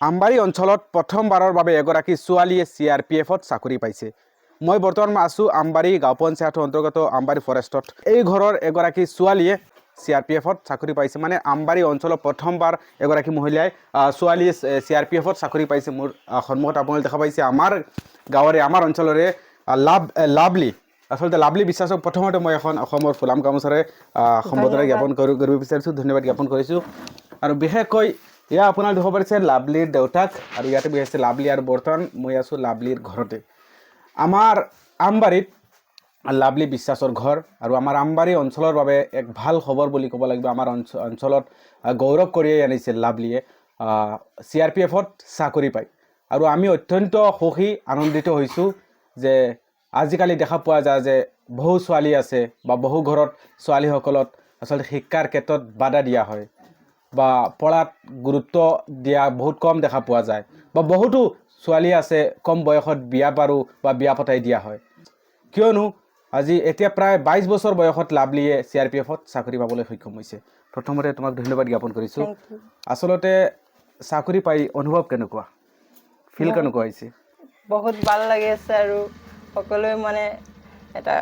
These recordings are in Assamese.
আমবাৰী অঞ্চলত প্ৰথমবাৰৰ বাবে এগৰাকী ছোৱালীয়ে CRPFত চাকৰি পাইছে। মই বৰ্তমান আছোঁ আমবাৰী গাঁও পঞ্চায়তৰ অন্তৰ্গত আমবাৰী ফৰেষ্টত। এই ঘৰৰ এগৰাকী ছোৱালীয়ে CRPFত চাকৰি পাইছে, মানে আমবাৰী অঞ্চলত প্ৰথমবাৰ এগৰাকী মহিলাই ছোৱালীয়ে CRPFত চাকৰি পাইছে। মোৰ সন্মুখত আপোনালোকে দেখা পাইছে আমাৰ গাঁৱৰে আমাৰ অঞ্চলৰে লাভলী, আচলতে লাভলী বিশ্বাসক প্ৰথমতে মই এখন অসমৰ ফুলাম গামোচাৰে সম্বোধনা জ্ঞাপন কৰিব বিচাৰিছোঁ, ধন্যবাদ জ্ঞাপন কৰিছোঁ। আৰু বিশেষকৈ এয়া আপোনাক দেখাব পাৰিছে লাভলীৰ দেউতাক, আৰু ইয়াতে বহি আছে লাভলী, আৰু বৰ্তমান মই আছোঁ লাভলীৰ ঘৰতে। আমাৰ আমবাৰীত লাভলী বিশ্বাসৰ ঘৰ, আৰু আমাৰ আমবাৰী অঞ্চলৰ বাবে এক ভাল খবৰ বুলি ক'ব লাগিব। আমাৰ অঞ্চলত গৌৰৱ কঢ়িয়াই আনিছে লাভলীয়ে CRPFত চাকৰি পায়, আৰু আমি অত্যন্ত সুখী আনন্দিত হৈছোঁ যে আজিকালি দেখা পোৱা যায় যে বহু ছোৱালী আছে বা বহু ঘৰত ছোৱালীসকলক আচলতে শিক্ষাৰ ক্ষেত্ৰত বাধা দিয়া হয় বা পঢ়াত গুৰুত্ব দিয়া বহুত কম দেখা পোৱা যায়, বা বহুতো ছোৱালী আছে কম বয়সত বিয়া বাৰু বা বিয়া পতাই দিয়া হয়। কিয়নো আজি এতিয়া প্ৰায় 22 বছৰ বয়সত লাভলীয়ে CRPFত চাকৰি পাবলৈ সক্ষম হৈছে। প্ৰথমতে তোমাক ধন্যবাদ জ্ঞাপন কৰিছোঁ। আচলতে চাকৰি পাই অনুভৱ কেনেকুৱা, ফিল কেনেকুৱা হৈছে? বহুত ভাল লাগি আছে, আৰু সকলোৱে মানে এটা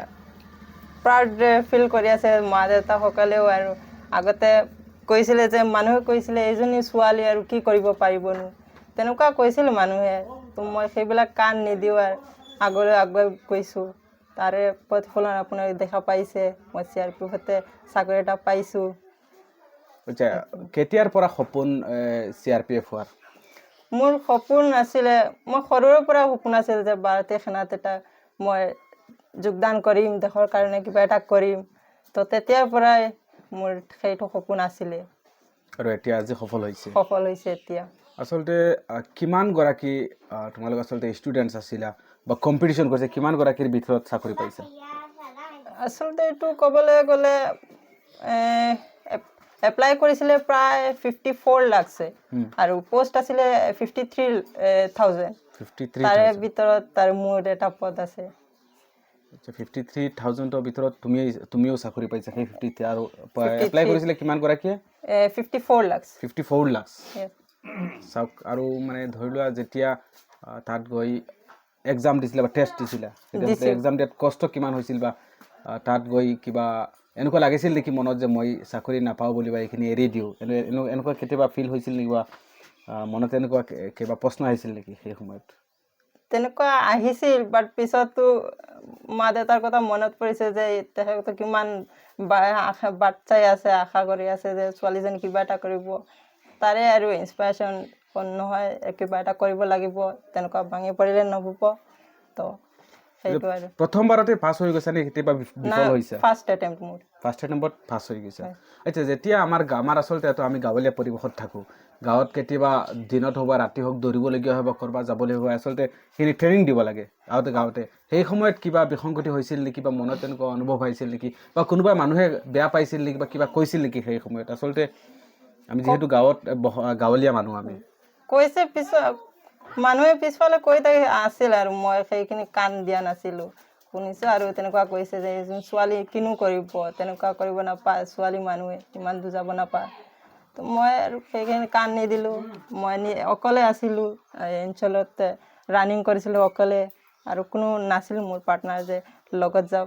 প্ৰাউড ফিল কৰি আছে, মা দেউতা সকলেও। আৰু আগতে কৈছিলে যে মানুহে কৈছিলে এইজনী ছোৱালী আৰু কি কৰিব পাৰিবনো, তেনেকুৱা কৈছিল মানুহে। তো মই সেইবিলাক কাণ নিদিওঁ আৰু আগলৈ আগুৱাই গৈছোঁ। তাৰে প্ৰতিফলন আপোনালোকে দেখা পাইছে, মই CRPFতে চাকৰি এটা পাইছোঁ। আচ্ছা, কেতিয়াৰ পৰা সপোন CRPF হোৱাৰ? মোৰ সপোন আছিলে, মই সৰুৰে পৰা সপোন আছিল যে ভাৰতীয় সেনাত এটা মই যোগদান কৰিম, দেশৰ কাৰণে কিবা এটা কৰিম। তো তেতিয়াৰ পৰাই মোৰ সেইটো সপোন আছিলে, আৰু এতিয়া আজি সফল হৈছে। এতিয়া। আচলতে কিমানগৰাকী তোমালোক আচলতে ষ্টুডেণ্টছ আছিলা বা কম্পিটিশ্যন কৰিছে, কিমানগৰাকীৰ ভিতৰত চাকৰি পাইছা? আচলতে এইটো ক'বলৈ গ'লে এপ্লাই কৰিছিলে প্ৰায় 54 লাখছে, আৰু পোষ্ট আছিলে 53,000। তাৰে ভিতৰত তাৰ মোৰ এটা পদ আছে। 53,000ৰ ভিতৰত তুমিও চাকৰি পাইছা সেই 53, আৰু এপ্লাই কৰিছিলে কিমানগৰাকীয়ে? 54 লাখ। 54 লাখ। চাওক, আৰু মানে ধৰি লোৱা যেতিয়া তাত গৈ এক্সাম দিছিলা বা টেষ্ট দিছিলা, এক্সাম দিয়াত কষ্ট কিমান হৈছিল, বা তাত গৈ কিবা এনেকুৱা লাগিছিল নেকি মনত যে মই চাকৰি নাপাওঁ বুলি বা এইখিনি এৰি দিওঁ, এনেকুৱা কেতিয়াবা ফিল হৈছিল নেকি, বা মনত এনেকুৱা কিবা প্ৰশ্ন আহিছিল নেকি সেই সময়ত? তেনেকুৱা আহিছিল, বাট পিছতো মা দেউতাৰ কথা মনত পৰিছে যে তেখেতে কিমান বাচ্চাই আছে, আশা কৰি আছে যে ছোৱালীজনী কিবা এটা কৰিব। তাৰে আৰু ইনস্পিৰেশ্যন নহয়, কিবা এটা কৰিব লাগিব, তেনেকুৱা ভাঙি পৰিলে নহ'ব। তো সেইটো আৰু প্ৰথমবাৰতে পাছ হৈ গৈছা নে কেতিয়াবা বিফল হৈছা? ফাৰ্ষ্ট এটেম্প্ট মোৰ। ফাৰ্ষ্ট এটেম্প্টত পাছ হৈ গৈছা। আচ্ছা, যেতিয়া আমাৰ আচলতে আমি গাঁৱলীয়া পৰিৱেশত থাকোঁ, গাঁৱত কেতিয়াবা দিনত হওক বা ৰাতি হওক দৌৰিবলগীয়া হয় বা ক'ৰবাত যাবলৈ হয়, আচলতে সেইখিনি ট্ৰেইনিং দিব লাগে গাঁৱতে। সেই সময়ত কিবা বিসংগতি হৈছিল নেকি, বা মনত তেনেকুৱা অনুভৱ হৈছিল নেকি, বা কোনোবা মানুহে বেয়া পাইছিল নেকি, বা কিবা কৈছিল নেকি সেই সময়ত? আচলতে আমি যিহেতু গাঁৱলীয়া মানুহ, আমি কৈছে মানুহে পিছফালে কৈ থাকি আছিল, আৰু মই সেইখিনি কাণ দিয়া নাছিলোঁ। শুনিছোঁ আৰু তেনেকুৱা কৈছে যে এজন ছোৱালী কিনো কৰিব, তেনেকুৱা কৰিব নাপায়, ছোৱালী মানুহে ইমান বুজাব নাপায়। তো মই আৰু সেইখিনি কাণ নিদিলোঁ। মই অকলে আছিলোঁ, অঞ্চলত ৰানিং কৰিছিলোঁ অকলে, আৰু কোনো নাছিল মোৰ পাৰ্টনাৰ যে লগত যাওঁ।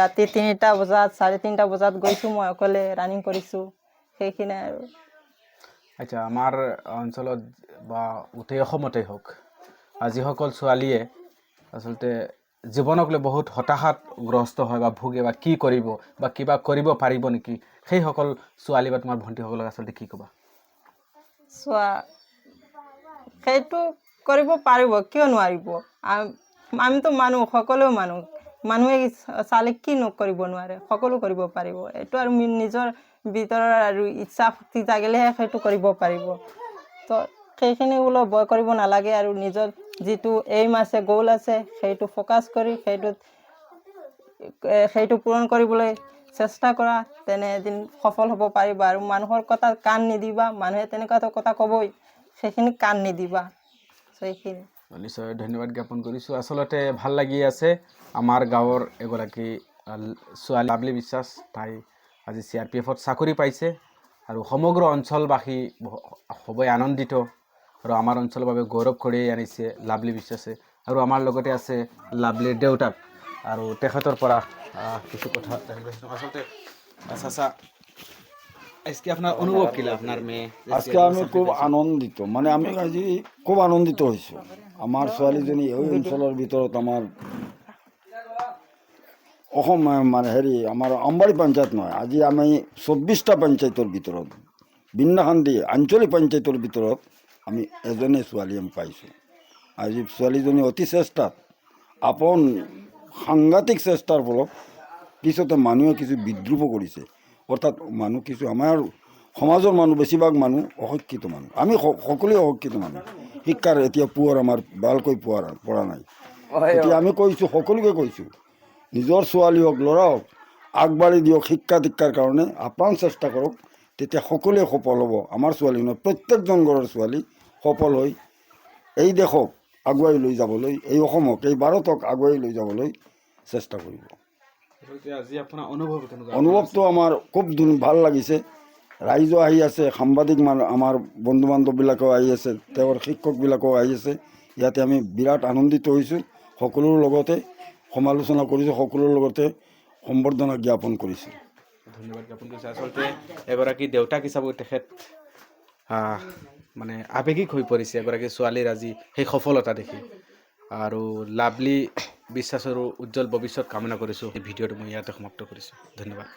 ৰাতি 3টা বজাত 3:30 বজাত গৈছোঁ, মই অকলে ৰানিং কৰিছোঁ, সেইখিনি আৰু। আচ্ছা, আমাৰ অঞ্চলত বা গোটেই অসমতেই হওক, যিসকল ছোৱালীয়ে আচলতে জীৱনক লৈ বহুত হতাশাতগ্ৰস্ত হয় বা ভোগে, বা কি কৰিব বা কিবা কৰিব পাৰিব নেকি, সেইসকল ছোৱালী বা তোমাৰ ভণ্টিসকলক আচলতে কি ক'বা? সেইটো কৰিব পাৰিব, কিয় নোৱাৰিব? আমিতো মানুহ, সকলো মানুহে চালে কি নকৰিব নোৱাৰে, সকলো কৰিব পাৰিব। এইটো আৰু নিজৰ ভিতৰৰ আৰু ইচ্ছা শক্তি জাগিলেহে সেইটো কৰিব পাৰিব। তো সেইখিনি ভয় কৰিব নালাগে, আৰু নিজৰ যিটো এইম আছে, গ'ল আছে, সেইটো ফ'কাছ কৰি সেইটো পূৰণ কৰিবলৈ চেষ্টা কৰা, তেনে এদিন সফল হ'ব পাৰিবা। আৰু মানুহৰ কথা কাণ নিদিবা, মানুহে তেনেকুৱা কথা ক'বই, সেইখিনি কাণ নিদিবা। সেইখিনি নিশ্চয় ধন্যবাদ জ্ঞাপন কৰিছোঁ। আচলতে ভাল লাগি আছে, আমাৰ গাঁৱৰ এগৰাকী ছোৱালী লাভলী বিশ্বাস, তাই আজি CRPFত চাকৰি পাইছে, আৰু সমগ্ৰ অঞ্চলবাসী খুবেই আনন্দিত। আৰু আমাৰ অঞ্চলৰ বাবে গৌৰৱ কঢ়িয়াই আনিছে লাভলী বিশ্বাসে। আৰু আমাৰ লগতে আছে লাভলীৰ দেউতাক আৰু তেখেতৰ পৰা কিছু কথা জানিব বিচাৰিম। আচলতে চাচা, আজকে আপনার অনুভব কিলা আপনার মেয়ে আজকে আমি খুব আনন্দিত, মানে আমি আজি খুব আনন্দিত হৈছোঁ। আমাৰ ছোৱালীজনী এই অঞ্চলৰ ভিতৰত আমাৰ অসম মানে আমাৰ আমবাৰী পঞ্চায়ত নহয়, আজি আমি 24টা পঞ্চায়তৰ ভিতৰত বিন্নাখান্দি আঞ্চলিক পঞ্চায়তৰ ভিতৰত আমি এজনী ছোৱালী আমি পাইছোঁ। আজি ছোৱালীজনী অতি চেষ্টাত আপোন সাংঘাতিক চেষ্টাৰ ফলত পিছতে মানুহে কিছু বিদ্ৰুপ কৰিছে, অৰ্থাৎ মানুহ কিছু আমাৰ সমাজৰ মানুহ বেছিভাগ মানুহ অশিক্ষিত মানুহ, আমি সকলোৱে অশিক্ষিত মানুহ, শিক্ষাৰ এতিয়া পোৱাৰ আমাৰ ভালকৈ পৰা নাই। এতিয়া আমি কৈছোঁ, সকলোকে কৈছোঁ, নিজৰ ছোৱালী হওক ল'ৰা হওক আগবাঢ়ি দিয়ক, শিক্ষা দীক্ষাৰ কাৰণে আপ্ৰাণ চেষ্টা কৰক, তেতিয়া সকলোৱে সফল হ'ব। আমাৰ ছোৱালী নহয়, প্ৰত্যেকজন ঘৰৰ ছোৱালী সফল হৈ এই দেশক আগুৱাই লৈ যাবলৈ, এই অসমক, এই ভাৰতক আগুৱাই লৈ যাবলৈ চেষ্টা কৰিব। আজি আপোনাৰ অনুভৱ কেনেকুৱা? অনুভৱটো আমাৰ খুব ভাল লাগিছে। ৰাইজো আহি আছে, সাংবাদিক আমাৰ বন্ধু বান্ধৱবিলাকেও আহি আছে, তেওঁৰ শিক্ষকবিলাকেও আহি আছে। ইয়াতে আমি বিৰাট আনন্দিত হৈছোঁ, সকলোৰে লগতে সমালোচনা কৰিছোঁ, সকলোৰে লগতে সম্বৰ্ধনা জ্ঞাপন কৰিছোঁ। ধন্যবাদ জ্ঞাপন কৰিছোঁ। আচলতে এগৰাকী দেউতাক হিচাপে তেখেত মানে আৱেগিক হৈ পৰিছে এগৰাকী ছোৱালীৰ আজি সেই সফলতা দেখি। আৰু লাভলী বিশ্বাসৰো উজ্জ্বল ভৱিষ্যত কামনা কৰিছোঁ। এই ভিডিঅ'টো মই ইয়াতে সমাপ্ত কৰিছোঁ। ধন্যবাদ।